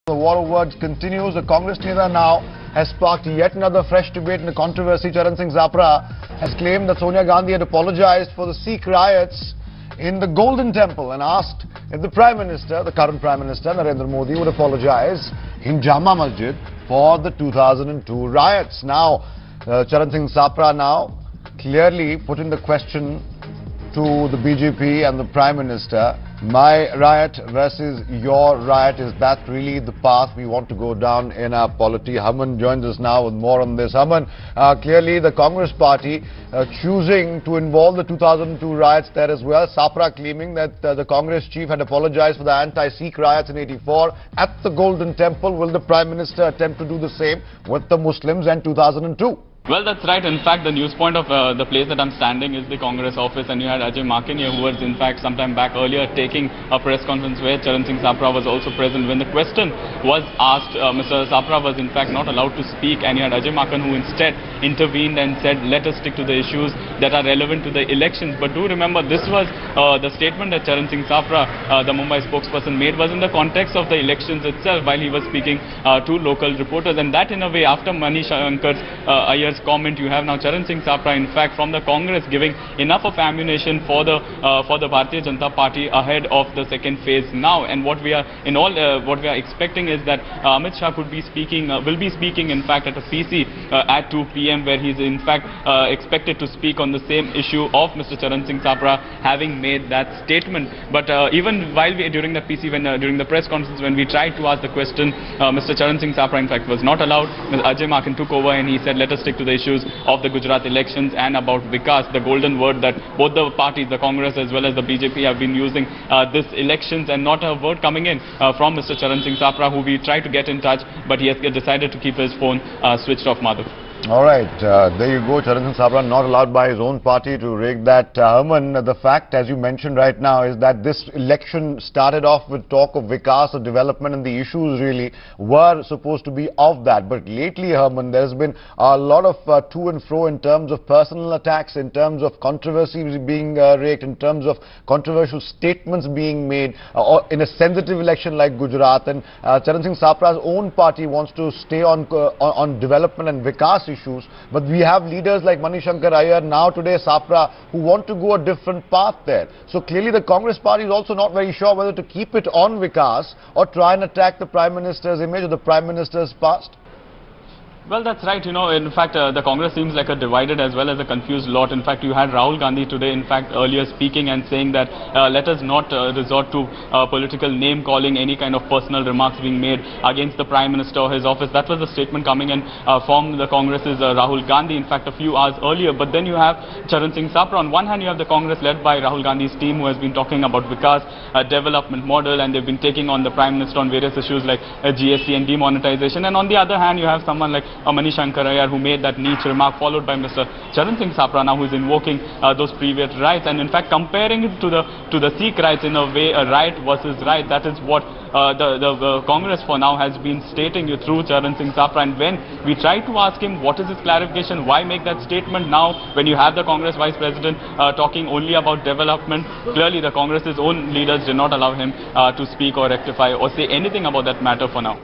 The war of words continues. The Congress leader now has sparked yet another fresh debate in the controversy. Charan Singh Sapra has claimed that Sonia Gandhi had apologized for the Sikh riots in the Golden Temple and asked if the Prime Minister, the current Prime Minister, Narendra Modi, would apologize in Jama Masjid for the 2002 riots. Now, Charan Singh Sapra now clearly putting the question to the BJP and the Prime Minister, my riot versus your riot, is that really the path we want to go down in our polity? Haman joins us now with more on this. Haman, clearly the Congress party choosing to involve the 2002 riots there as well. Sapra claiming that the Congress chief had apologized for the anti-Sikh riots in '84 at the Golden Temple. Will the Prime Minister attempt to do the same with the Muslims in 2002? Well, that's right. In fact, the news point of the place that I'm standing is the Congress office, and you had Ajay Maken here, who was in fact sometime back earlier taking a press conference where Charan Singh Sapra was also present. When the question was asked, Mr. Sapra was in fact not allowed to speak, and you had Ajay Maken who instead intervened and said, let us stick to the issues that are relevant to the elections. But do remember, this was the statement that Charan Singh Sapra, the Mumbai spokesperson, made was in the context of the elections itself while he was speaking to local reporters. And that in a way, after Manish Shankar's Ayer's comment, you have now Charan Singh Sapra in fact from the Congress giving enough of ammunition for the Bharatiya Janata Party ahead of the second phase now. And what we are what we are expecting is that Amit Shah could be speaking, will be speaking in fact at a PC at 2 p.m. where he's in fact expected to speak on the same issue of Mr. Charan Singh Sapra having made that statement. But even while during the PC, during the press conference, when we tried to ask the question, Mr. Charan Singh Sapra in fact was not allowed. Ajay Maken took over and he said, let us stick to the issues of the Gujarat elections and about Vikas, the golden word that both the parties, the Congress as well as the BJP, have been using this elections, and not a word coming in from Mr. Charan Singh Sapra, who we tried to get in touch, but he has decided to keep his phone switched off, Madhav. All right, there you go. Charan Singh Sapra not allowed by his own party to rig that. Haman, the fact, as you mentioned right now, is that this election started off with talk of Vikas, of development, and the issues really were supposed to be of that. But lately, Haman, there's been a lot of to and fro in terms of personal attacks, in terms of controversies being raked, in terms of controversial statements being made in a sensitive election like Gujarat. And Charan Singh Sapra's own party wants to stay on development and Vikas issues, but we have leaders like Manish Shankar Iyer, now today Sapra, who want to go a different path there. So clearly the Congress party is also not very sure whether to keep it on Vikas or try and attack the Prime Minister's image or the Prime Minister's past. Well, that's right. You know, in fact, the Congress seems like a divided as well as a confused lot. In fact, you had Rahul Gandhi today, in fact, earlier speaking and saying that let us not resort to political name-calling, any kind of personal remarks being made against the Prime Minister or his office. That was the statement coming in from the Congress's Rahul Gandhi, in fact, a few hours earlier. But then you have Charan Singh Sapra. On one hand, you have the Congress led by Rahul Gandhi's team, who has been talking about Vikas development model, and they've been taking on the Prime Minister on various issues like GST and demonetization. And on the other hand, you have someone like Manish Shankar Iyer, who made that niche remark, followed by Mr. Charan Singh Sapra now, who is invoking those previous rights, and in fact comparing it to the Sikh rights in a way, a right versus right. That is what the Congress for now has been stating through Charan Singh Sapra. And when we tried to ask him what is his clarification, why make that statement now when you have the Congress Vice President talking only about development, clearly the Congress's own leaders did not allow him to speak or rectify or say anything about that matter for now.